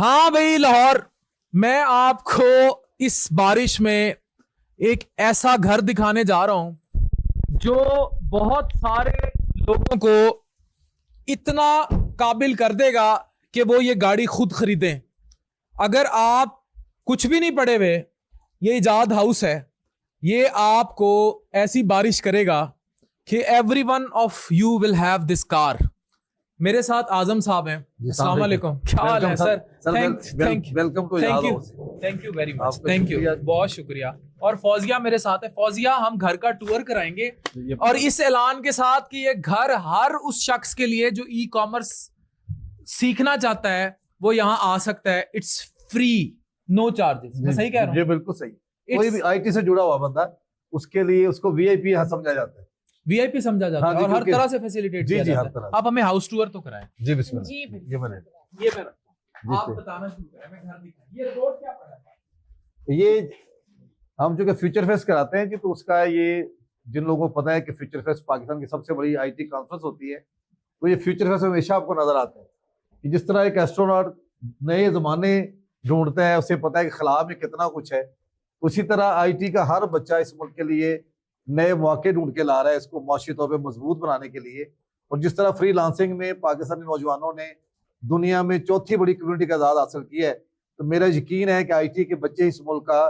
हाँ भाई लाहौर, मैं आपको इस बारिश में एक ऐसा घर दिखाने जा रहा हूं जो बहुत सारे लोगों को इतना काबिल कर देगा कि वो ये गाड़ी खुद खरीदें। अगर आप कुछ भी नहीं पढ़े हुए, ये इजाद हाउस है, ये आपको ऐसी बारिश करेगा कि every one of you will have this car. मेरे साथ आजम साहब हैं। अस्सलाम वालेकुम, क्या हाल है sir? Welcome to thank you very much, thank you, बहुत शुक्रिया। और फौजिया मेरे साथ है। फौजिया, हम घर का टूर कराएंगे और इस ऐलान के साथ कि ये घर हर उस शख्स के लिए जो ई कॉमर्स सीखना चाहता है वो यहाँ आ सकता है। It's free, no charges. मैं सही कह रहा हूँ? बिल्कुल सही। कोई भी आईटी से जुड़ा हुआ बंदा, उसके लिए उसको वीआईपी समझा जाता है, वीआईपी समझा जाता है। और हर तरह से फैसिलिटेट किया जाता है। आप हमें हाउस टूर तो कराएं। जी बिस्मिल्लाह। जी ये मैंने आप बताना शुरू करें, मैं घर दिखाऊं। ये रोड क्या पड़ा है? ये हम जो कि फ्यूचर फेस्ट कराते हैं कि तो उसका ये जिन लोगों को पता है कि फ्यूचर फेस्ट पाकिस्तान की सबसे बड़ी आईटी कॉन्फ्रेंस होती है, तो ये फ्यूचर फेस्ट हमेशा आपको नजर आता है कि जिस तरह एक एस्ट्रोनॉट नए जमाने ढूंढता है, उसे पता है कि खला में कितना कुछ है, उसी तरह आईटी का हर बच्चा इस मुल्क के लिए नए मौके ढूंढ के ला रहा है इसको माशी तौर पे मजबूत बनाने के लिए। और जिस तरह फ्री लांसिंग में पाकिस्तानी नौजवानों ने दुनिया में चौथी बड़ी कम्युनिटी का आजाद हासिल किया है, तो मेरा यकीन है कि आईटी के बच्चे इस मुल्क का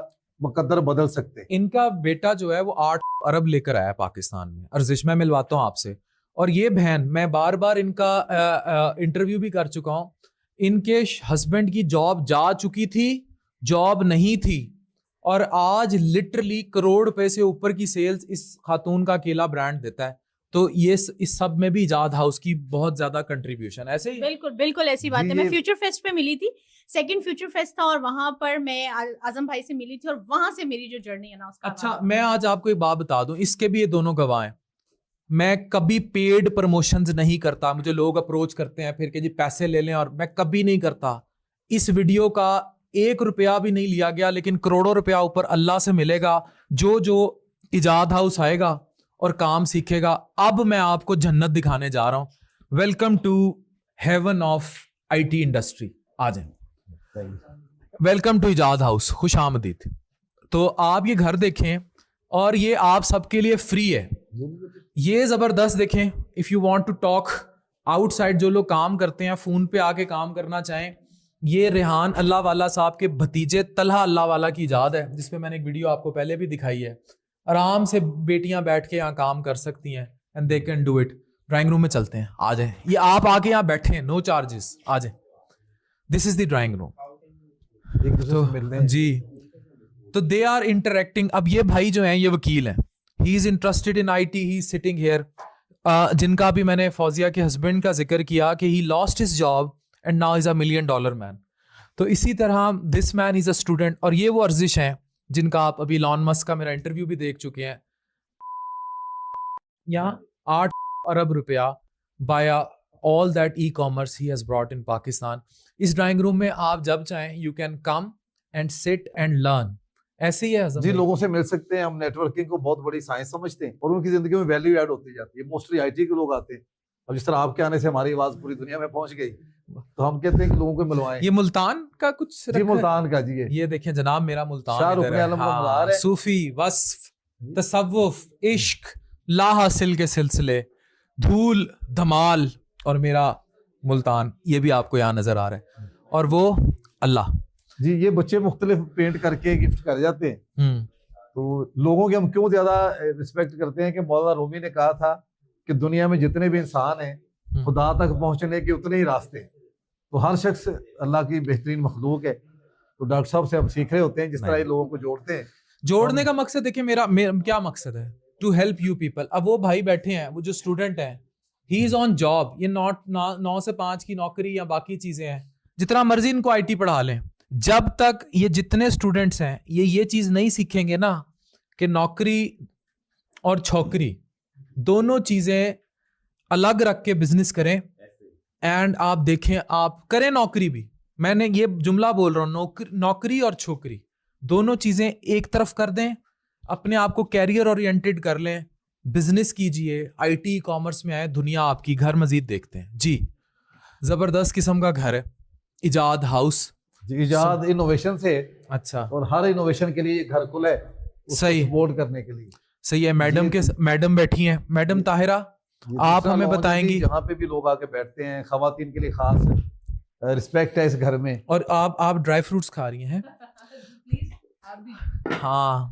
मुकद्दर बदल सकते हैं। इनका बेटा जो है वो 8 अरब लेकर आया पाकिस्तान में। अर्जिश, मैं मिलवाता हूँ आपसे। और ये बहन, मैं बार बार इनका इंटरव्यू भी कर चुका हूँ। इनके हस्बैंड की जॉब जा चुकी थी, जॉब नहीं थी, और आज लिटरली करोड़ रुपए से ऊपर की सेल्स इस खातून का अकेला ब्रांड देता है। तो ये इस सब में भी इजाद हाउस की बहुत ज्यादा कंट्रीब्यूशन। ऐसे ही बिल्कुल बिल्कुल ऐसी बात है। मैं फ्यूचर फेस्ट पे मिली थी, सेकंड फ्यूचर फेस्ट था, और वहां पर मैं आजम भाई से मिली थी, और वहां से मेरी जो जर्नी है ना उसका। अच्छा, मैं आज आपको एक बात बता दूं, इसके भी ये दोनों गवाह हैं। मैं कभी पेड प्रमोशंस नहीं करता। मुझे लोग अप्रोच करते हैं फिर कि जी पैसे ले लें, और मैं कभी नहीं करता। इस वीडियो का 1 रुपया भी नहीं लिया गया, लेकिन करोड़ों रुपया ऊपर अल्लाह से मिलेगा जो इजाद हाउस आएगा और काम सीखेगा। अब मैं आपको जन्नत दिखाने जा रहा हूं। Welcome to heaven of IT industry. आ जाए, वेलकम टू इजाद हाउस, खुश आमदीद। तो आप ये घर देखें, और ये आप सबके लिए फ्री है। ये जबरदस्त देखें। If you want to talk outside, जो लोग काम करते हैं, फोन पे आके काम करना चाहें, ये रेहान अल्लाह वाला साहब के भतीजे तलहा अल्लाह वाला की इजाद है, जिसपे मैंने एक वीडियो आपको पहले भी दिखाई है। आराम से बेटियां बैठ के यहाँ काम कर सकती हैं, and they can do it. Drawing room में चलते हैं, आ जाए। ये आप आके यहाँ बैठे हैं, नो चार्जेस, आ जाए। This is the drawing room. तो जी, तो दे आर इंटरेक्टिंग। अब ये भाई जो हैं, ये वकील हैं, he is interested in IT, he is sitting here. जिनका भी मैंने फौजिया के हस्बैंड का जिक्र किया कि he lost his job and now is $1 million man. तो इसी तरह this man is a student. और ये वो अर्जिश हैं जिनका आप अभी इलॉन मस्क का मेरा इंटरव्यू भी देख चुके हैं। यहाँ 8 अरब रुपया बाया all that e commerce he has brought in Pakistan. इस ड्राइंग रूम में आप जब चाहें you can come and sit and learn. ऐसे ही है जी, लोगों से मिल सकते हैं। हम नेटवर्किंग को बहुत बड़ी साइंस समझते हैं और उनकी जिंदगी में वैल्यू ऐड होती जाती है। मोस्टली आईटी के लोग आते हैं। अब जिस तरह आपके आने से हमारी आवाज पूरी दुनिया में पहुंच गई, तो हम कहते हैं कि लोगों को मिलवाएं। ये मुल्तान का कुछ जी, मुल्तान का। जी, ये देखें जनाब, मेरा मुल्तान शाहरुख सूफी वस्फ, तसव्वुफ, इश्क, ला हासिल के सिलसिले, धूल धमाल, और मेरा मुल्तान, ये भी आपको यहाँ नजर आ रहा है। और वो अल्लाह जी, ये बच्चे मुख्तलिफ पेंट करके गिफ्ट कर जाते हैं। तो लोगों की हम क्यों ज्यादा रिस्पेक्ट करते हैं कि मौलाना रूमी ने कहा था कि दुनिया में जितने भी इंसान हैं, खुदा तक पहुंचने के उतने ही रास्ते हैं। तो हर शख्स अल्लाह की बेहतरीन मखलूक है। तो डॉक्टर साहब से हम सीख रहे होते हैं जिस तरह ये लोगों को जोड़ते हैं। जोड़ने का मकसद देखिए, मेरा क्या मकसद है? To help you people. अब वो भाई बैठे हैं, वो जो स्टूडेंट हैं, ही इज ऑन जॉब। ये 9 से 5 की नौकरी या बाकी चीजें हैं, जितना मर्जी इनको आईटी पढ़ा लें। जब तक ये जितने स्टूडेंट्स हैं ये चीज नहीं सीखेंगे ना कि नौकरी और छोकरी दोनों चीजें अलग रख के बिजनेस करें, एंड आप देखें, आप करें नौकरी भी, मैंने ये जुमला बोल रहा हूँ, नौकरी और छोकरी दोनों चीजें एक तरफ कर दें, अपने आप को कैरियर ओरिएंटेड कर लें, बिजनेस कीजिए, आईटी कॉमर्स में आए, दुनिया आपकी। घर मजीद देखते हैं जी, जबरदस्त किस्म का घर है, इजाद हाउस। ایجاد انوویشن سے اچھا اور ہر انوویشن کے لیے گھر کھلا ہے صحیح سپورٹ کرنے کے لیے. صحیح ہے. میڈم بیٹھی ہیں, میڈم طاہرہ آپ ہمیں بتائیں گی. جہاں پہ بھی لوگ آ کے بیٹھتے ہیں خواتین کے لیے خاص رسپیکٹ ہے اس گھر میں. اور آپ ڈرائی فروٹس کھا رہی ہیں؟ ہاں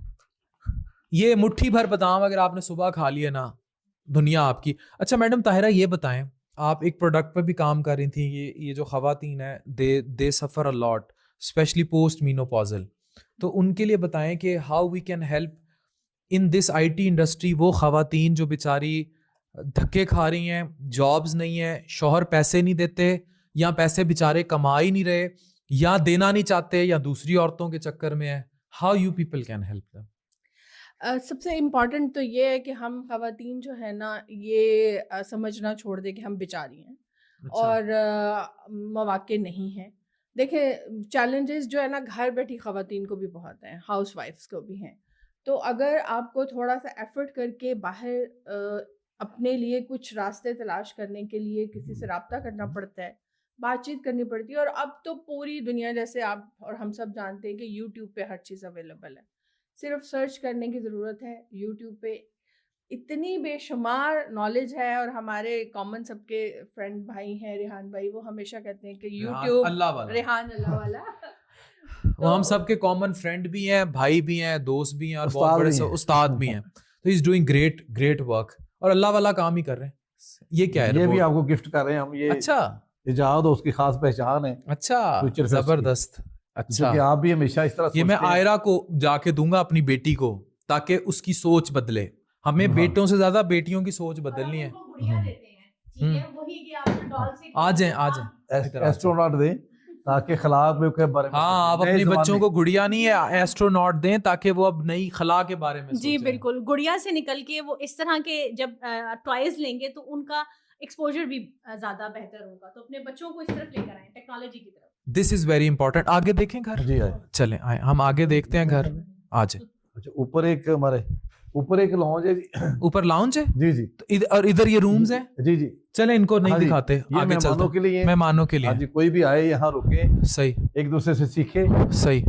یہ مٹھی بھر بادام اگر آپ نے صبح کھا لیا نا دنیا آپ کی. اچھا میڈم طاہرہ یہ بتائیں, آپ ایک پروڈکٹ پہ بھی کام کر رہی تھیں, یہ جو خواتین ہیں they suffer a lot especially post menopausal, تو ان کے لیے بتائیں کہ how we can help in this IT ٹی انڈسٹری. وہ خواتین جو بیچاری دھکے کھا رہی ہیں, جابز نہیں ہیں, شوہر پیسے نہیں دیتے, یا پیسے بیچارے کما ہی نہیں رہے, یا دینا نہیں چاہتے, یا دوسری عورتوں کے چکر میں ہے. How you people can help them? سب سے امپورٹنٹ تو یہ ہے کہ ہم خواتین جو ہے نا یہ سمجھنا چھوڑ دیں کہ ہم بیچاری ہیں اور مواقع نہیں ہیں. دیکھیں چیلنجز جو ہے نا گھر بیٹھی خواتین کو بھی بہت ہیں, ہاؤس وائفس کو بھی ہیں. تو اگر آپ کو تھوڑا سا ایفرٹ کر کے باہر اپنے لیے کچھ راستے تلاش کرنے کے لیے کسی سے رابطہ کرنا پڑتا ہے, بات چیت کرنی پڑتی ہے. اور اب تو پوری دنیا جیسے آپ اور ہم سب جانتے ہیں کہ یوٹیوب پہ ہر چیز اویلیبل ہے, صرف سرچ کرنے کی ضرورت ہے. یوٹیوب پہ اتنی بے شمار نالج ہے, اور ہمارے کامن سب کے فرینڈ بھائی ہیں ریحان بھائی, وہ ہمیشہ کہتے ہیں کہ یوٹیوب ریحان اللہ والا وہ ہم سب کے کامن فرینڈ بھی ہیں, بھائی بھی ہیں, دوست بھی ہیں, اور بہت بڑے استاد بھی ہیں. تو از ڈوئنگ گریٹ ورک, اور اللہ والا کام ہی کر رہے ہیں. یہ کیا ہے؟ یہ بھی آپ کو گفٹ کر رہے ہیں ہم. یہ اچھا ایجاد اس کی خاص پہچان ہے. اچھا زبردست. اچھا کہ آپ بھی ہمیشہ اس طرح یہ میں آئرہ کو جا کے دوں گا اپنی بیٹی کو, تاکہ اس کی سوچ بدلے. ہمیں بیٹوں سے زیادہ بیٹیوں کی سوچ بدلنی ہے. آ جائیں ایسٹروناٹ دیں تاکہ خلا کے بارے میں. ہاں آپ اپنی بچوں کو گڑیا نہیں ہے ایسٹروناٹ دیں, تاکہ وہ اب نئی خلا کے بارے میں. جی بالکل, گڑیا سے نکل کے وہ اس طرح کے جب ٹوائز لیں گے تو ان کا ایکسپوجر بھی زیادہ بہتر ہوگا. تو اپنے بچوں کو اس طرف لے کر آئیں, ٹیکنالوجی کی طرف. دس از ویری امپورٹنٹ. آگے دیکھیں گھر. جی چلیں آئیں ہم آگے دیکھتے ہیں گھر. آ جائیں. اچھا اوپر ایک ہمارے اوپر ایک لاؤنج ہے. اوپر لاؤنج ہے جی جی, اور ادھر یہ رومز ہیں. جی جی چلیں ان کو نہیں دکھاتے, آگے مہمانوں کے لیے. مہمانوں کے لیے جی کوئی بھی آئے یہاں رکے, صحیح, ایک دوسرے سے سیکھے. صحیح.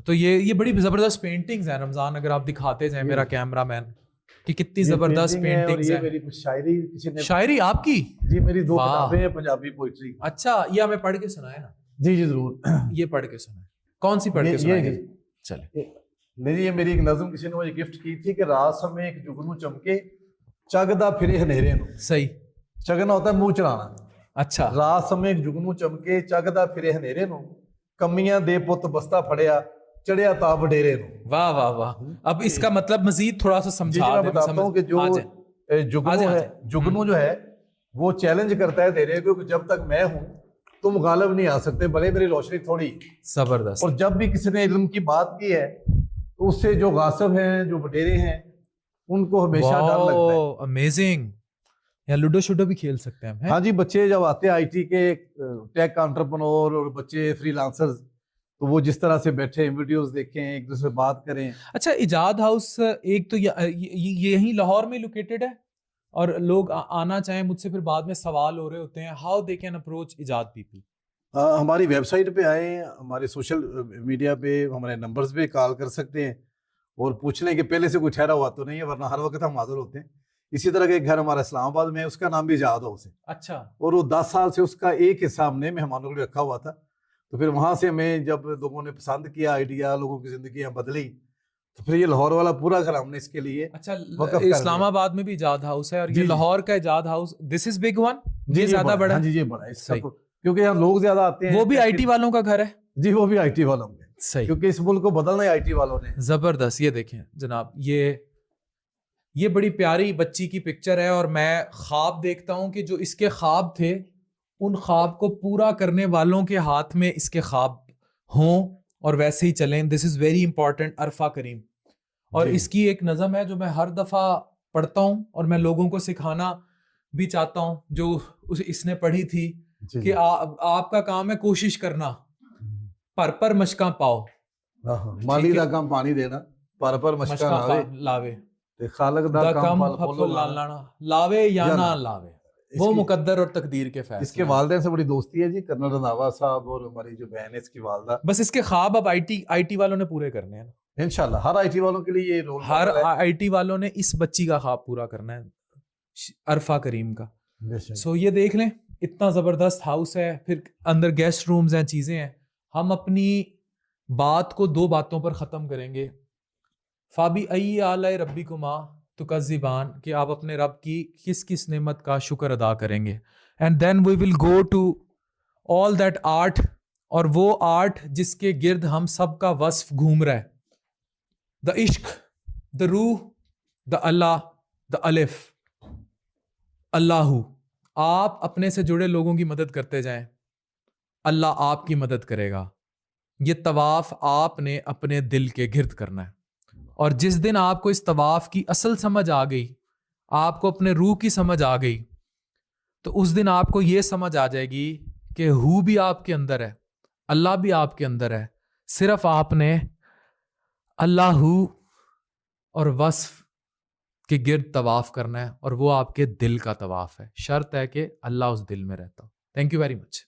تو یہ بڑی زبردست پینٹنگز ہیں رمضان, اگر آپ دکھاتے جائیں میرا کیمرہ مین کہ کتنی زبردست پینٹنگز ہیں. میری شاعری کسی نے, شاعری آپ کی؟ جی میری 2 کتابیں ہیں پنجابی پوئٹری. اچھا یہ ہمیں پڑھ کے سنائے نا. جی جی ضرور, یہ پڑھ کے سنائے. کون سی پڑھ کے سنائیں؟ چلیں. نہیں یہ میری ایک نظم کسی نے مجھے گفٹ کی تھی کہ رات سمے ایک جگنو چمکے چگدا پھرے ہنیرے نو. صحیح. چگنا ہوتا ہے منہ چڑھانا. اچھا. رات سمے ایک جگنو چمکے چگدا پھرے ہنیرے نو, کمیاں دے پت بستہ پھڑیا چڑھیا تاب ڈیرے نو. واہ واہ واہ. اب اس کا مطلب مزید تھوڑا سا سمجھا دیں. میں بتاتا ہوں کہ جو جگنو جو ہے وہ چیلنج کرتا ہے تیرے کو کہ جب تک میں ہوں تم غالب نہیں آ سکتے, بھلے میری روشنی تھوڑی. زبردست. اور جب بھی کسی نے علم کی بات کی ہے تو اس سے جو غاصب ہیں جو بٹیرے ہیں ان کو ہمیشہ ڈر لگتا ہے. امیزنگ. یا لوڈو شوڈو بھی کھیل سکتے ہیں. ہاں جی, بچے جب آتے ہیں آئی ٹی کے ٹیک انٹرپرنور اور بچے فری لانسرز, تو وہ جس طرح سے بیٹھے ویڈیوز دیکھیں, ایک دوسرے سے بات کریں. اچھا ایجاد ہاؤس ایک تو یہیں لاہور میں لوکیٹڈ ہے, اور لوگ آنا چاہیں مجھ سے پھر بعد میں سوال ہو رہے ہوتے ہیں ہاؤ دے کین اپروچ ایجاد پیپل. ہماری ویب سائٹ پہ آئیں, ہمارے سوشل میڈیا پہ ہمارے نمبرز پہ کال کر سکتے ہیں, اور پوچھ لیں کہ پہلے سے کوئی ٹھہرا ہوا تو نہیں ہے, ورنہ ہر وقت ہم حاضر ہوتے ہیں. اسی طرح کا ایک گھر ہمارا اسلام آباد میں ہے, اس کا نام بھی ایجاد ہاؤس ہے. اچھا. اور وہ 10 سال سے اس کا ایک حصہ ہم نے مہمانوں کے لیے رکھا ہوا تھا. تو پھر وہاں سے ہمیں جب لوگوں نے پسند کیا آئیڈیا, لوگوں کی زندگیاں بدلی, تو پھر یہ لاہور والا پورا گھر ہم نے اس کے لیے. اچھا اسلام آباد میں بھی ایجاد ہاؤس ہے, اور یہ لاہور کا ایجاد house this is big one. یہ زیادہ بڑا ہے. جی یہ بڑا ہے کیونکہ یہاں لوگ زیادہ آتے ہیں. وہ بھی آئی ٹی والوں کا گھر ہے. جی وہ بھی آئی ٹی والوں میں. صحیح. کیونکہ اس ملک کو بدلنا ہے آئی ٹی والوں نے. زبردست. یہ دیکھیں جناب, یہ بڑی پیاری بچی کی پکچر ہے, اور میں خواب دیکھتا ہوں کہ جو اس کے خواب تھے ان خواب کو پورا کرنے والوں کے ہاتھ میں اس کے خواب ہوں اور ویسے ہی چلیں. دس از ویری امپورٹنٹ. عرفہ کریم. اور اس کی ایک نظم ہے جو میں ہر دفعہ پڑھتا ہوں, اور میں لوگوں کو سکھانا بھی چاہتا ہوں, جو اس نے پڑھی تھی کہ آپ کا کام ہے کوشش کرنا, پر مشکاں پاؤ. مالی دا کام پانی دینا, پر مشکاں لاوے. خالق دا کام پھل لانا, لاوے یا نہ لاوے. وہ इसकी- मुकद्दर और तकदीर के इसके फैसले हैं। वालदेन से बड़ी दोस्ती है जी, कर्नल रंधावा साहब और हमारी जो बहन है इसकी वालदा। बस इसके ख्वाब अब आईटी वालों ने पूरे करने हैं ना। इंशाल्लाह हर आईटी वालों के लिए ये रोल हर मॉडल है। आईटी वालों ने इस बच्ची का ख्वाब पूरा करना है, अरफा करीम का। बेशक। सो ये देख लें, इतना ज़बरदस्त हाउस है, फिर अंदर गेस्ट रूम्स हैं, चीज़ें हैं। हम अपनी बात को 2 बातों पर ख़त्म करेंगे। फ़ाबी अई आला रब्बी कुमा तुकज़िबान, कि आप अपने रब की किस किस नेमत का शुक्र अदा करेंगे। And then we will go to all that art, और वो आर्ट जिसके गिर्द हम सब का वस्फ घूम रहा है, द इश्क, द रूह, द अल्लाह, द अलिफ, अल्लाहू। आप अपने से जुड़े लोगों की मदद करते जाएं, अल्लाह आपकी मदद करेगा। ये तवाफ आपने अपने दिल के गिर्द करना है, और जिस दिन आपको इस तवाफ की असल समझ आ गई, आपको अपने रूह की समझ आ गई, तो उस दिन आपको ये समझ आ जाएगी कि हू भी आपके अंदर है, अल्लाह भी आपके अंदर है। सिर्फ आपने अल्लाहू और वस्फ के गिर्द तवाफ करना है, और वो आपके दिल का तवाफ है। शर्त है कि अल्लाह उस दिल में रहता हो। Thank you very much.